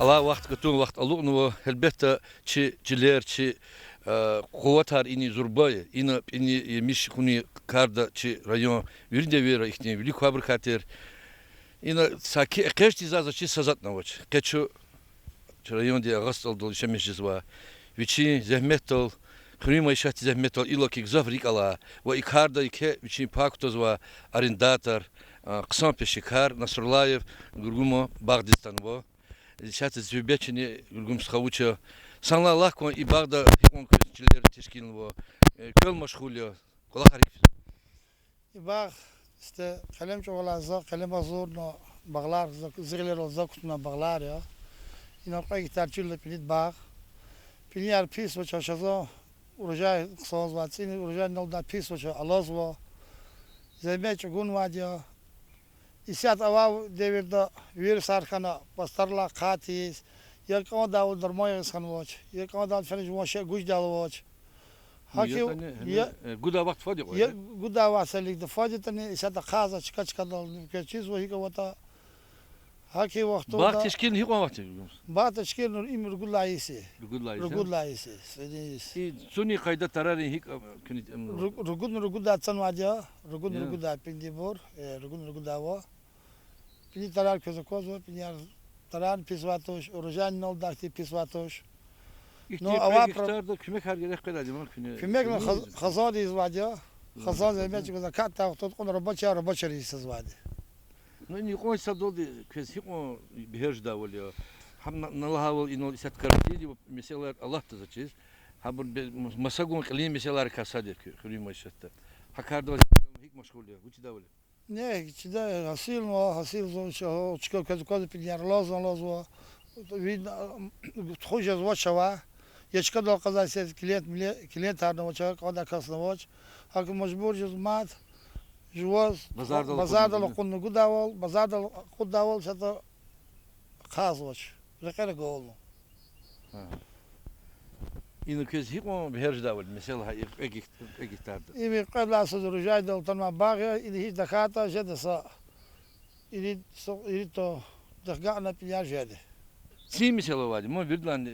الله وقت كتون وقت ألوغنو هلبتا تشي جلير تشي قوتار إني زرباية إني مش خوني كاردا تشي ريون ويرده ويرا إختين ويلي كوابر خاطر إنا ساكي إقاش تيزازا تشي سازات نوش قيتشو ريون دي أغسطل دول شمش جزوا ويشي زهمتل خريم ويشاتي زهمتل إلا كي زفريك الله وإكاردا إكه ويشي باكتوز وأرنداتر قسم بشكار نصر الله قرقومو باغدستان و شات زبيبتشني قرقوم سخوچه سانلا الله كون إباغدا هيكون كشلير تشكيل و كل مشغول كل خريف İbağ işte kalem çok olazsa kalem zor no bağlar zirler olsa kutuna bağlar ya. İnan koy gitarçıyla pinit bağ. Pinyar pis ve çalışıyor. Uracay kısaz vatsini uracay nolda pis ve alaz ve zemet çugun vadya. İsiyat avav devirde vir sarkana pastarla katis. Yakama da udurmaya sanvoç. Yakama da feniş moşe guş dalvoç. Haki guda vakt fadi koy. Guda vaselik de fadi tane isata kaza çıka dal keçiz ve hika vata haki vaktu Bağ teşkil hikma vakti. Bağ teşkil nur imur gullayisi. Gullayisi. Gullayisi. Sedis. Suni kayda tarari hik künit. Ruguda tsan vaja. Ruguda pindibor. Ruguda va. Pindi tarar köze kozo pinyar tarar pisvatoş. Orujan nol dakti pisvatoş. No avaptar kümek her yere kadar değil mi? Kümek mi khazad izvaja. Khazad zemet çıkıyor. Katta vaktot konu robaça reisiz vadi. No ni koy sadoldi köz hikma biherj da oluyor. Ham nalahavel inol isat karati mesela Allah da zaçiz. Ha bu masagun qlim mesela kasadir khrim maşatta. Hakarda hik meşgul ya. Bu da oluyor. Ne içinde hasil zon çıkıyor köz pinyar lazım. Vid xoja zvaçava. Yaşka da kadar ses klient tarna vaça kadar kasna vaç. Hakim mecbur juzmat. Juvaz bazarda lokun gudaval bazarda gudaval şata khaz vaç. Rekere gol. İnu köz hikma biherj da oluyor. Mesela ekiktarda. İmi qabla söz rujay da tanma bağı ili hiç dakata jedesa. İli to dakana pinyar jede. Si mesela vadi. Mo virdan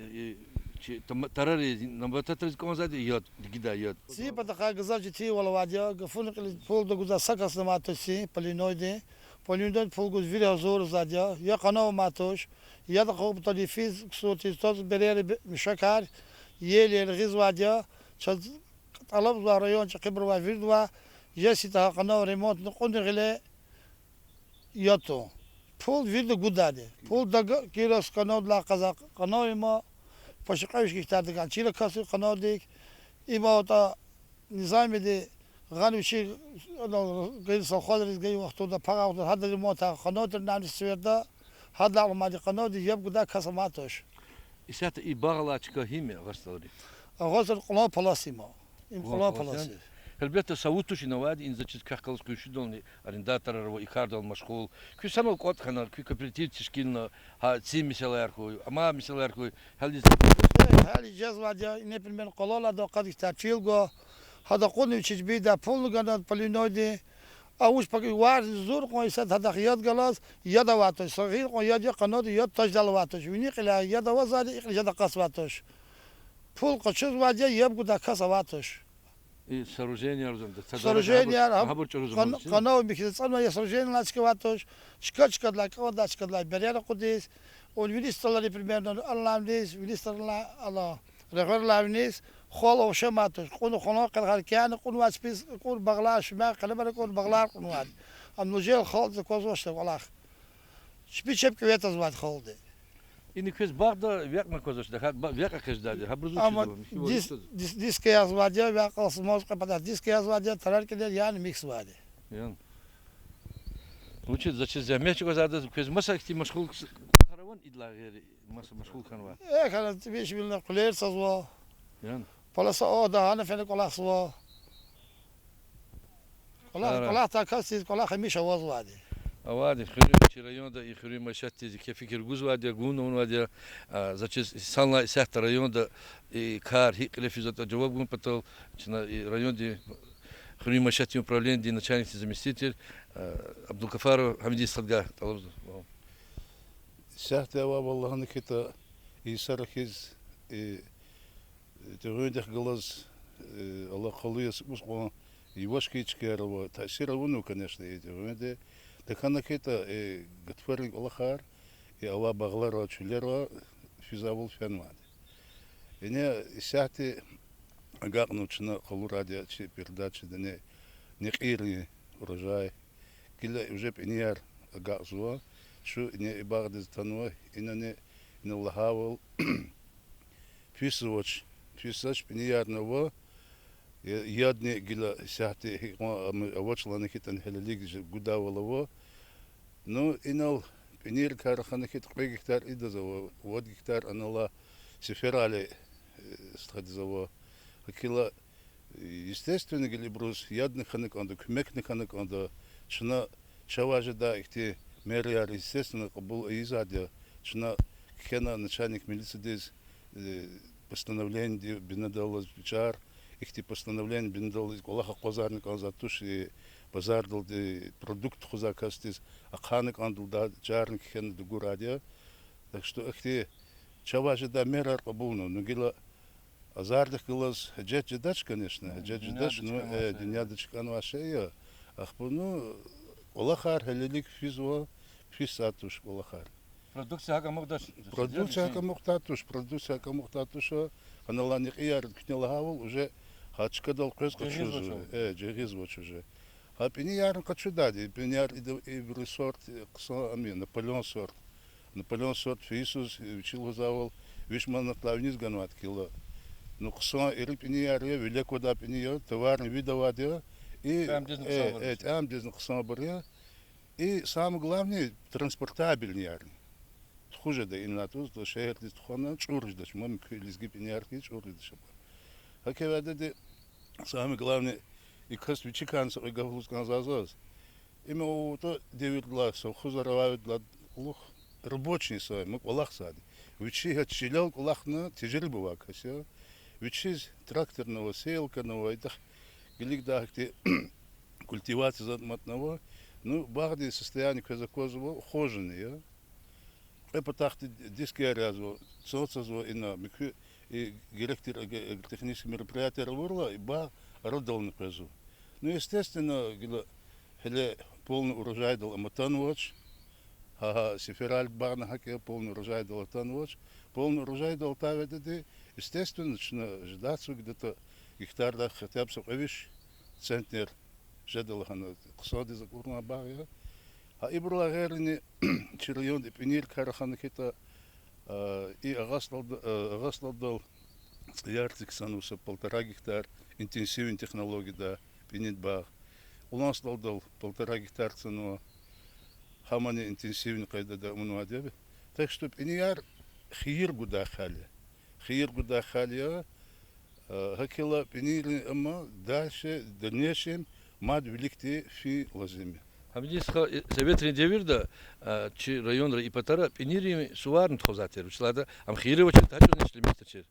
tarari nambatatriz konzadi yod gida yod. Si pataka gazavci ti wala vadya gafun pol da guza sakas na matosi palinoide palinoide pol guz vira zor zadya ya qanav matosh ya da qob tadifiz ksoti toz bereri mishakar yel ghiz vadya chad talab za rayon chqibr wa virdwa yasita qanav remote nqun gile yato pol virda gudade pol da kiras qanav la qazaq qanav ma Paşakayış gitardık an çile kası kanadik imata nizamedi ganı şey gayri salxadriz gayri vaktoda pağa hada limota kanadır nani sverda hada almadı kanadı yap guda kasamatoş. İsat ibağla çıka himi gastaları. Ağızır kulağı palasima. Kulağı palası. Elbette savutuş inavadi in zaçiz kahkalıs köşüdolni arrendatorlar ve ikardal meşgul. Kü sanal kod kanal kü kooperatif tişkilna ha si misalar koy ama misalar koy hal Hali cezvaca ne bilmem kolala da kadik tarçilgo hada konu çizbi da pul ganat palinoidi avuç paki var zor koysa hada khiyat galas ya da vatoş sagir koy ya qanod ya tajdal vatoş vini qila ya da vazadi ya da qas vatoş pul qaçız vaca yeb guda kas vatoş сооружения разумда. Сооружения канал бихиз цана сооружения лачка ватош чка для кого чка для берера кудис он вилисталари примерно алламдис вилисталла алла регерлавнис خول وشماتش كون خناق الغركان كون واسبيس كون بغلاش ما قلبنا كون بغلار كون واد النجيل خالد كوز وش والله شبيشب كويت زوات خالد İni köz bağda vekma kozaş da veka kızdadı. Ha bruzu ama disk yaz vadia ve kalsmaz kapada disk yaz vadia tarar keder yani mix vadi. Yani. Учит зачем замечу казада köz masa ki meşgul karavan idla geri masa meşgul kan var. Kana tibiş bilna kuler sazwa. Yani. Palasa o da ana fene kolah swa. Kolah ta kasis kolah خميشة واز vadi. Авади хрим районда и хрим машатти кефикер гузвади гунун вади зачем санла сахта районда и кар хиклефизата жаваб гун патал чна районде хрим машатти управление начальник заместитель Абдулкафаров Хамиди Садга талаб. سهت والله انك انت يسركز تغير جلز الله خليص مسقون يوشكي تشكر تأثير ونه كنشنا يتغير ده كان كده قتفرق الله خير يا الله بغلرة تشلرة في زاول فنوان هنا سهت قاقنو تشنا خلو راديا تشي передачи دني نقيرني رجاي كلا يجيب إنيار قاقزوا شو إني إباغد تنوه إنني إن الله هاول فيسوتش إنيار نوا يادني قلا ساعتي أوتش لنا كت أن هلليك جودا ولا نو إنال إنير كارخانة كت قريق كتار إذا زوا ود كتار أن الله سفر عليه استخد زوا كلا естественно قال بروس يادني خنك عنده كمكني خنك عنده شنا شواجه دا إختي مريار естественно قبول إيزاد شنا كنا начальник милиции здесь постановление бинадалось бичар ихти постановление бинадалось Аллаха qozarnik azatush базардал продукт хузакастис аханик андул да жарник кен дугурадия так что ихти чаважи да мерар قبولно но гила азардых гилас джедждач конечно джедждач но динядыч кан вашея ахбуну Аллахар хелелик физва фисатуш Аллахар Продукция продукция мухтатуш она ланик ияр кнелахавул уже хачка дал кэскачу джегиз воч уже а пини яр качу дади пини яр и ресорт кса ами Наполеон сорт фисус учил завол вишман плавниз ганват кило ну кса ир пини яр велико да пини яр товарный видовадия и там дизн кса баря и самое главное транспортабельный хуже да именно тут до шехер дис хана чурж да мам килизги пинярки чурж да хакевада де самое главное и косвичикан со гавлус канзазос именно то девит глаз хузаравают для лух рабочий свой мы Аллах сади вичи хачилял Аллахна тяжело кася вичи тракторного селканого это гилик да хте культивация затматного ну багди состояние казакозово хоженые Епатахти диски рязво, соцазво и на микро и директор технических мероприятий работала и ба родил на казу. Ну естественно, гиле полный урожай дал аматанвоч, сифераль барна хаке полный урожай дал аматанвоч, полный урожай дал таведы, естественно, начина ждаться где-то гектар да хотя бы совевиш центнер ждал хана ксоди за курна баря. А ибрала герни чирайон и пенир карахана кита и агаслал яртик сануса 1,5 гектар интенсивен технологии да пенит баг. У нас дал 1,5 гектар цену хамани интенсивен кайда да унуадебе. Так что пенир хир гуда хали хакила пенир ама дальше дальнейшем мад великти фи лазиме. Хамидисха советный девирда чи районра и патара пенири суварн тхозатер учлада ам хире очень тачу несли мистер.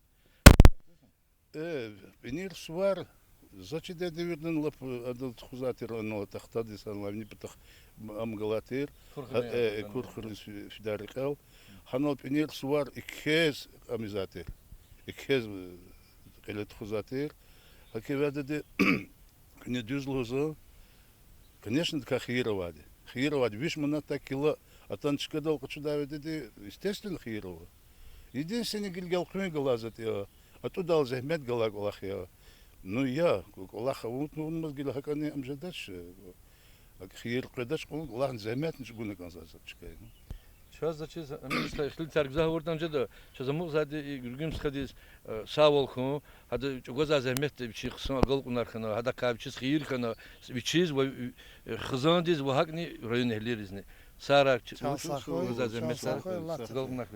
Пенир сувар зачем девирден лап адал тхозатер но тахтади санлавни патах ам галатер курхр фидарикал ханал пенир сувар икез амизатер икез элет тхозатер хакевада де не дюзлозо Конечно, как хировать. Хировать, видишь, мы на так кило, а танчика дал, хочу давить, естественно, хировать. Единственный гильгал хмей глазет, а то дал захмет галак Аллах, ну я, Аллаха, он мы гильга кане амжадаш, хир предаш, Аллах захмет ничего не казался, чекай. Сейчас зачем амистра хлин царгза вордан жада, сейчас замук зади гургим схадис саволху, хада гоза захмет чих сан галкунар хана, хада кабчис хир хана, вичиз ва хзандиз ва хакни район хлеризни. Сарак гоза захмет галкунар.